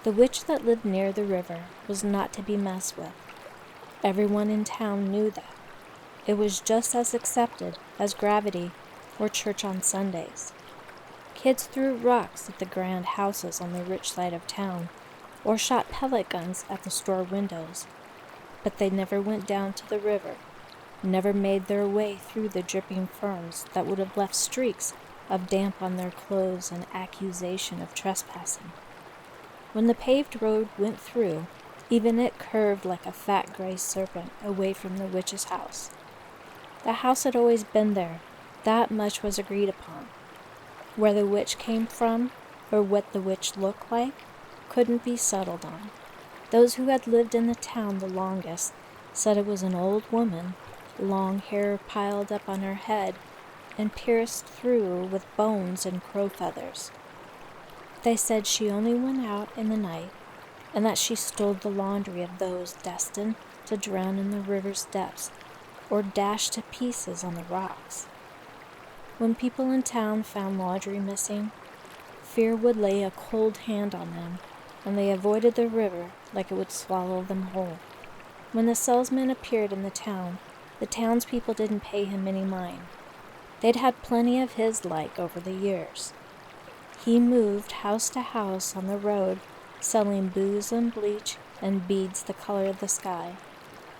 The witch that lived near the river was not to be messed with. Everyone in town knew that. It was just as accepted as gravity or church on Sundays. Kids threw rocks at the grand houses on the rich side of town, or shot pellet guns at the store windows. But they never went down to the river, never made their way through the dripping ferns that would have left streaks of damp on their clothes and accusation of trespassing. When the paved road went through, even it curved like a fat gray serpent away from the witch's house. The house had always been there, that much was agreed upon. Where the witch came from, or what the witch looked like, couldn't be settled on. Those who had lived in the town the longest said it was an old woman, long hair piled up on her head and pierced through with bones and crow feathers. They said she only went out in the night, and that she stole the laundry of those destined to drown in the river's depths or dashed to pieces on the rocks. When people in town found laundry missing, fear would lay a cold hand on them, and they avoided the river like it would swallow them whole. When the salesman appeared in the townspeople didn't pay him any mind. They'd had plenty of his like over the years. He moved house to house on the road, selling booze and bleach and beads the color of the sky.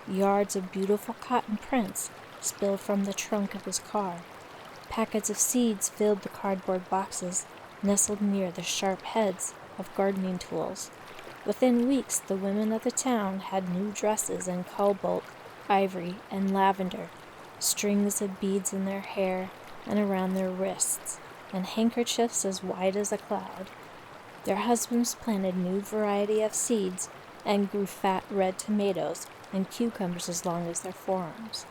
Yards of beautiful cotton prints spilled from the trunk of his car. Packets of seeds filled the cardboard boxes nestled near the sharp heads of gardening tools. Within weeks, the women of the town had new dresses in cobalt, ivory, and lavender, strings of beads in their hair and around their wrists, and handkerchiefs as white as a cloud. Their husbands planted new variety of seeds and grew fat red tomatoes and cucumbers as long as their forearms.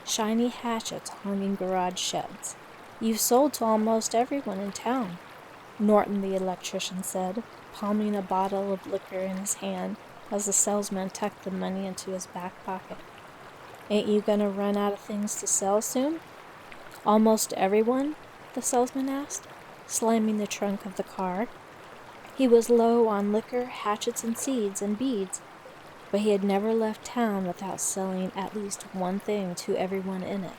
Shiny hatchets hung in garage sheds. "You sold to almost everyone in town," Norton the electrician said, palming a bottle of liquor in his hand as the salesman tucked the money into his back pocket. "Ain't you gonna run out of things to sell soon?" "Almost everyone?" the salesman asked, slamming the trunk of the car. He was low on liquor, hatchets, and seeds and beads, but he had never left town without selling at least one thing to everyone in it.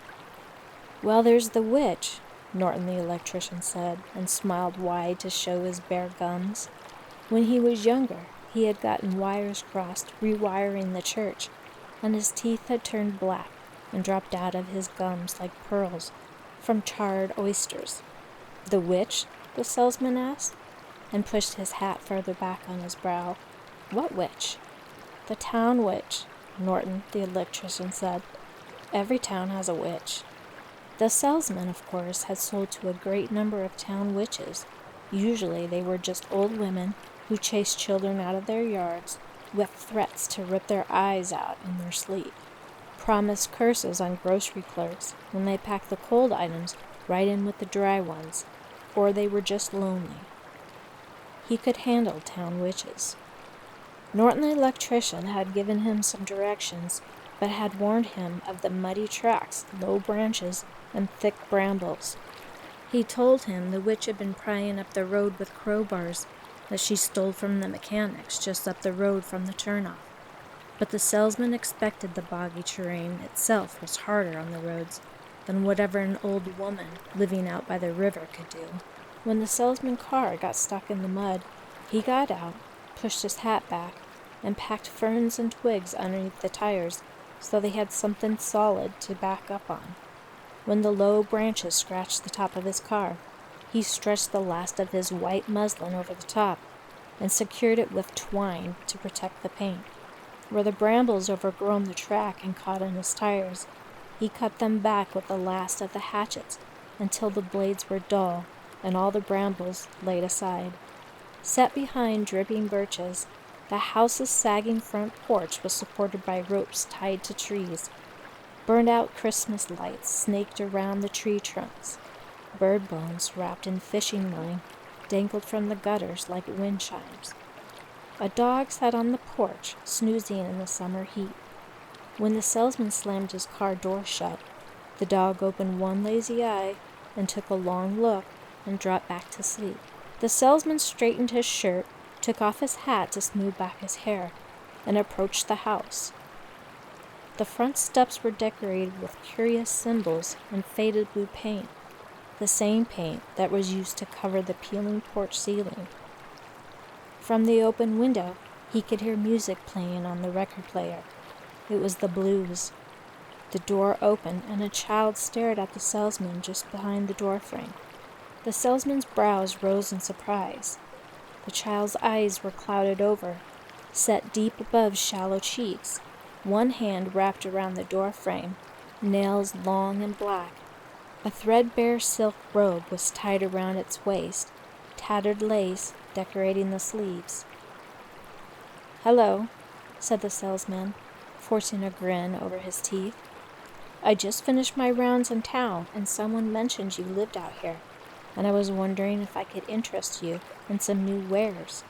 "Well, there's the witch," Norton the electrician said, and smiled wide to show his bare gums. When he was younger, he had gotten wires crossed rewiring the church, and his teeth had turned black and dropped out of his gums like pearls from charred oysters. "The witch?" the salesman asked, and pushed his hat further back on his brow. "What witch?" "The town witch," Norton the electrician said. "Every town has a witch." The salesman, of course, had sold to a great number of town witches. Usually they were just old women who chased children out of their yards with threats to rip their eyes out in their sleep, promised curses on grocery clerks when they packed the cold items right in with the dry ones, or they were just lonely. He could handle town witches. Norton the electrician had given him some directions, but had warned him of the muddy tracks, low branches, and thick brambles. He told him the witch had been prying up the road with crowbars that she stole from the mechanics just up the road from the turnoff. But the salesman expected the boggy terrain itself was harder on the roads than whatever an old woman living out by the river could do. When the salesman's car got stuck in the mud, he got out, pushed his hat back, and packed ferns and twigs underneath the tires so they had something solid to back up on. When the low branches scratched the top of his car, he stretched the last of his white muslin over the top and secured it with twine to protect the paint. Where the brambles overgrown the track and caught on his tires, he cut them back with the last of the hatchets until the blades were dull and all the brambles laid aside. Set behind dripping birches, the house's sagging front porch was supported by ropes tied to trees. Burned-out Christmas lights snaked around the tree trunks. Bird bones wrapped in fishing line dangled from the gutters like wind chimes. A dog sat on the porch, snoozing in the summer heat. When the salesman slammed his car door shut, the dog opened one lazy eye and took a long look and dropped back to sleep. The salesman straightened his shirt, took off his hat to smooth back his hair, and approached the house. The front steps were decorated with curious symbols and faded blue paint, the same paint that was used to cover the peeling porch ceiling. From the open window, he could hear music playing on the record player. It was the blues. The door opened, and a child stared at the salesman just behind the doorframe. The salesman's brows rose in surprise. The child's eyes were clouded over, set deep above shallow cheeks, one hand wrapped around the doorframe, nails long and black. A threadbare silk robe was tied around its waist, tattered lace decorating the sleeves. "Hello," said the salesman, forcing a grin over his teeth. "I just finished my rounds in town, and someone mentioned you lived out here, and I was wondering if I could interest you in some new wares.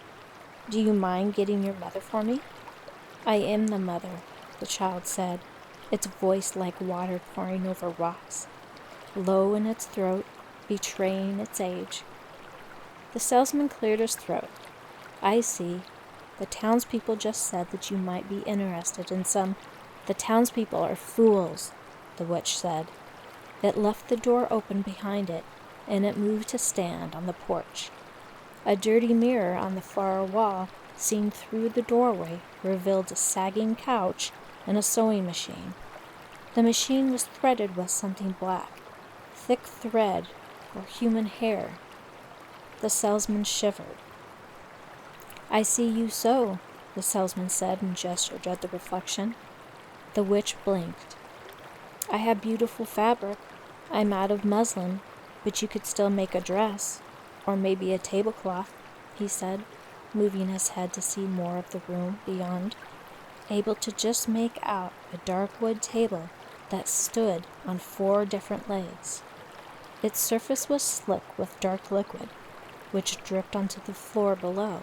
Do you mind getting your mother for me?" "I am the mother," the child said, its voice like water pouring over rocks, low in its throat, betraying its age. The salesman cleared his throat. "I see. The townspeople just said that you might be interested in some—" "The townspeople are fools," the witch said. It left the door open behind it, and it moved to stand on the porch. A dirty mirror on the far wall, seen through the doorway, revealed a sagging couch and a sewing machine. The machine was threaded with something black, thick thread or human hair. The salesman shivered. "I see you sew," the salesman said and gestured at the reflection. The witch blinked. "I have beautiful fabric. I'm out of muslin, but you could still make a dress, or maybe a tablecloth," he said, moving his head to see more of the room beyond, able to just make out a dark wood table that stood on 4 different legs. Its surface was slick with dark liquid, which dripped onto the floor below.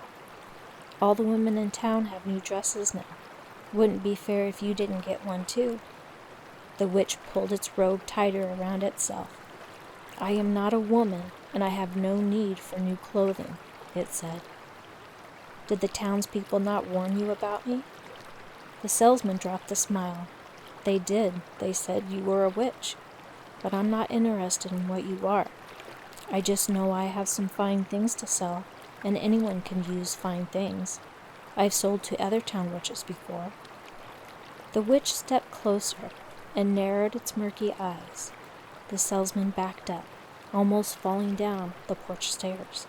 "All the women in town have new dresses now. Wouldn't be fair if you didn't get one too." The witch pulled its robe tighter around itself. "I am not a woman, and I have no need for new clothing," it said. "Did the townspeople not warn you about me?" The salesman dropped a smile. "They did. They said you were a witch. But I'm not interested in what you are. I just know I have some fine things to sell, and anyone can use fine things. I've sold to other town witches before." The witch stepped closer and narrowed its murky eyes. The salesman backed up, almost falling down the porch stairs.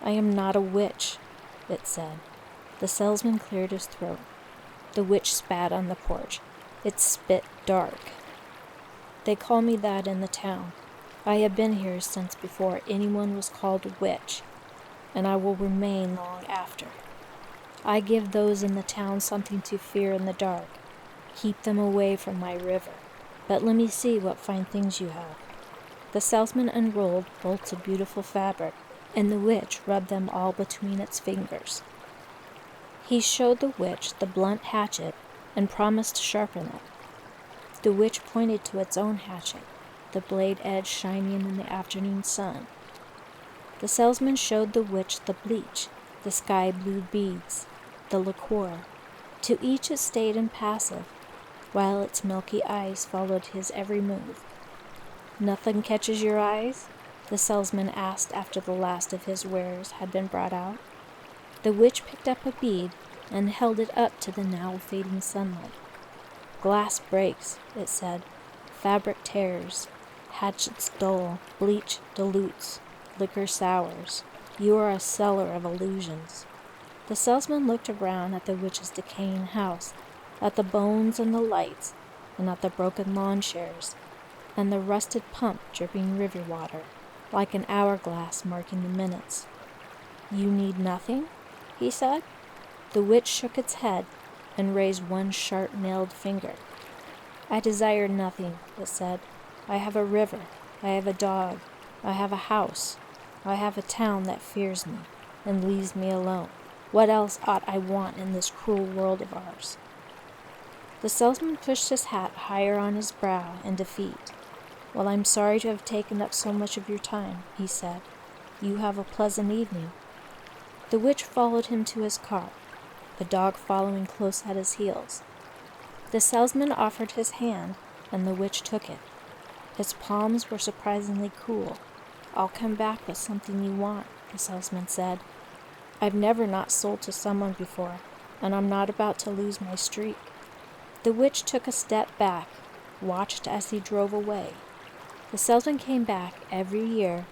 "I am not a witch," it said. The salesman cleared his throat. The witch spat on the porch. It spit dark. "They call me that in the town. I have been here since before anyone was called a witch, and I will remain long after. I give those in the town something to fear in the dark, keep them away from my river. But let me see what fine things you have." The salesman unrolled bolts of beautiful fabric, and the witch rubbed them all between its fingers. He showed the witch the blunt hatchet and promised to sharpen it. The witch pointed to its own hatchet, the blade edge shining in the afternoon sun. The salesman showed the witch the bleach, the sky blue beads, the liqueur. To each it stayed impassive, while its milky eyes followed his every move. "Nothing catches your eyes?" the salesman asked after the last of his wares had been brought out. The witch picked up a bead and held it up to the now fading sunlight. "Glass breaks," it said. "Fabric tears. Hatchets dull. Bleach dilutes. Liquor sours. You are a seller of illusions." The salesman looked around at the witch's decaying house, at the bones and the lights, and at the broken lawn chairs, and the rusted pump dripping river water, like an hourglass marking the minutes. "You need nothing?" he said. The witch shook its head and raised one sharp-nailed finger. "I desire nothing," it said. "I have a river. I have a dog. I have a house. I have a town that fears me and leaves me alone. What else ought I want in this cruel world of ours?" The salesman pushed his hat higher on his brow in defeat. "Well, I'm sorry to have taken up so much of your time," he said. "You have a pleasant evening." The witch followed him to his car, the dog following close at his heels. The salesman offered his hand, and the witch took it. Its palms were surprisingly cool. "I'll come back with something you want," the salesman said. "I've never not sold to someone before, and I'm not about to lose my streak." The witch took a step back, watched as he drove away. The salesman came back every year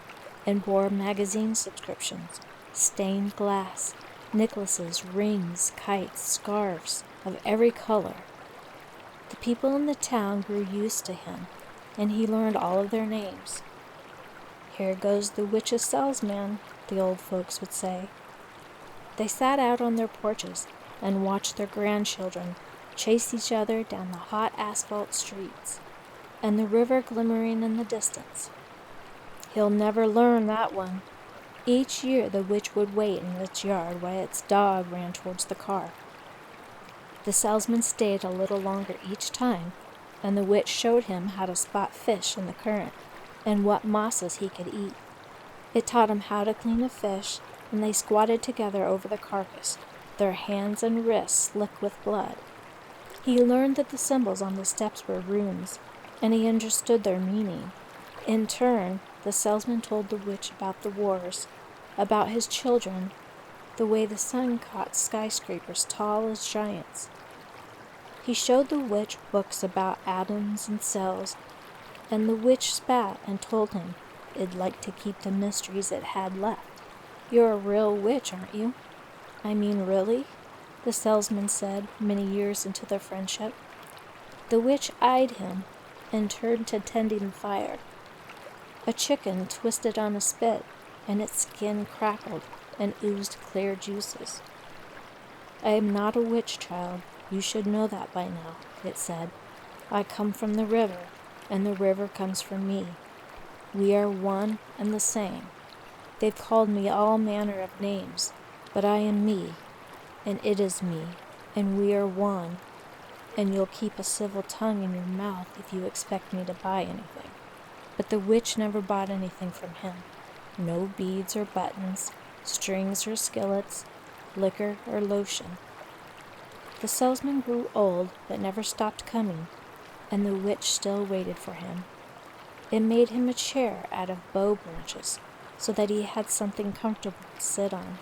and bore magazine subscriptions, stained glass, necklaces, rings, kites, scarves of every color. The people in the town grew used to him, and he learned all of their names. "Here goes the witch's salesman," the old folks would say. They sat out on their porches and watched their grandchildren chase each other down the hot asphalt streets, and the river glimmering in the distance. "He'll never learn that one." Each year the witch would wait in its yard while its dog ran towards the car. The salesman stayed a little longer each time, and the witch showed him how to spot fish in the current and what mosses he could eat. It taught him how to clean a fish, and they squatted together over the carcass, their hands and wrists slick with blood. He learned that the symbols on the steps were runes, and he understood their meaning. In turn, the salesman told the witch about the wars, about his children, the way the sun caught skyscrapers tall as giants. He showed the witch books about atoms and cells, and the witch spat and told him it'd like to keep the mysteries it had left. "You're a real witch, aren't you?" "I mean, really?" the salesman said many years into their friendship. The witch eyed him and turned to tending the fire. A chicken twisted on a spit, and its skin crackled and oozed clear juices. "I am not a witch, child. You should know that by now," it said. "I come from the river, and the river comes from me. We are one and the same. They've called me all manner of names, but I am me, and it is me, and we are one, and you'll keep a civil tongue in your mouth if you expect me to buy anything." But the witch never bought anything from him. No beads or buttons, strings or skillets, liquor or lotion. The salesman grew old but never stopped coming, and the witch still waited for him. It made him a chair out of bow branches so that he had something comfortable to sit on,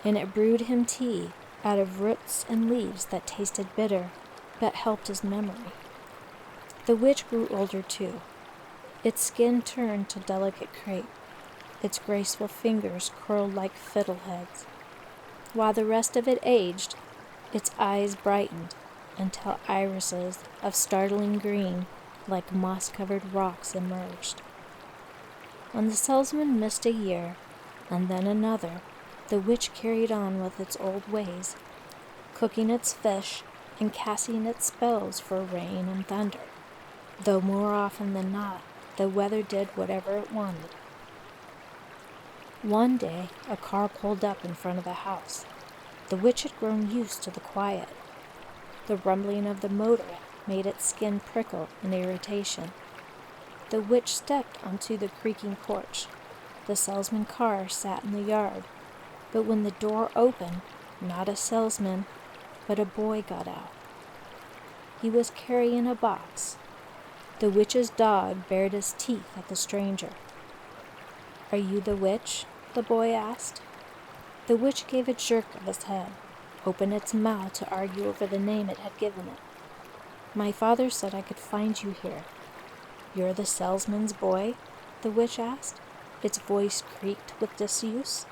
and it brewed him tea out of roots and leaves that tasted bitter but helped his memory. The witch grew older too. Its skin turned to delicate crepe. Its graceful fingers curled like fiddleheads. While the rest of it aged, its eyes brightened until irises of startling green like moss-covered rocks emerged. When the salesman missed a year, and then another, the witch carried on with its old ways, cooking its fish and casting its spells for rain and thunder, though more often than not, the weather did whatever it wanted. One day, a car pulled up in front of the house. The witch had grown used to the quiet. The rumbling of the motor made its skin prickle in irritation. The witch stepped onto the creaking porch. The salesman car sat in the yard, but when the door opened, not a salesman, but a boy got out. He was carrying a box. The witch's dog bared his teeth at the stranger. "Are you the witch?" the boy asked. The witch gave a jerk of its head, opened its mouth to argue over the name it had given it. "My father said I could find you here." "You're the salesman's boy?" the witch asked. Its voice creaked with disuse.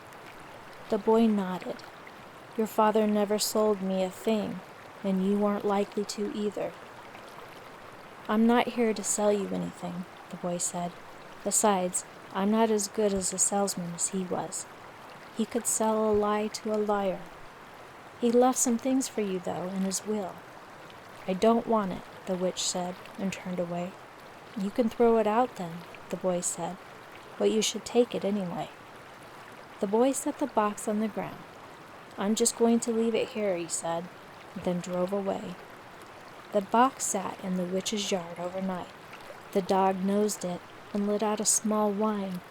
The boy nodded. "Your father never sold me a thing, and you aren't likely to either." "I'm not here to sell you anything," the boy said. "Besides, I'm not as good as a salesman as he was. He could sell a lie to a liar. He left some things for you, though, in his will." "I don't want it," the witch said, and turned away. "You can throw it out then," the boy said, "but you should take it anyway." The boy set the box on the ground. "I'm just going to leave it here," he said, then drove away. The box sat in the witch's yard overnight. The dog nosed it and let out a small whine,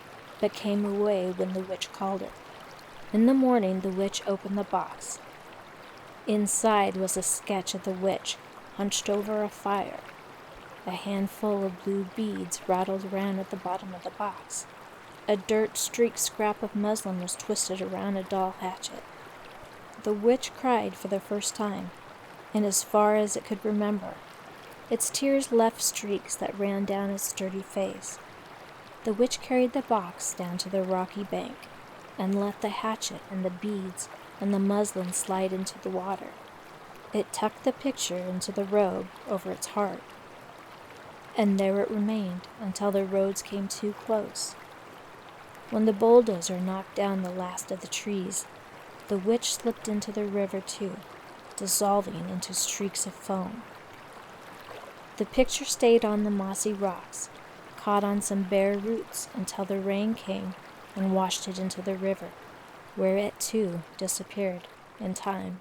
but came away when the witch called it. In the morning, the witch opened the box. Inside was a sketch of the witch hunched over a fire. A handful of blue beads rattled around at the bottom of the box. A dirt-streaked scrap of muslin was twisted around a dull hatchet. The witch cried for the first time, and as far as it could remember. Its tears left streaks that ran down its dirty face. The witch carried the box down to the rocky bank and let the hatchet and the beads and the muslin slide into the water. It tucked the picture into the robe over its heart. And there it remained until the roads came too close. When the bulldozer knocked down the last of the trees, the witch slipped into the river too, dissolving into streaks of foam. The picture stayed on the mossy rocks, caught on some bare roots until the rain came and washed it into the river, where it too disappeared in time.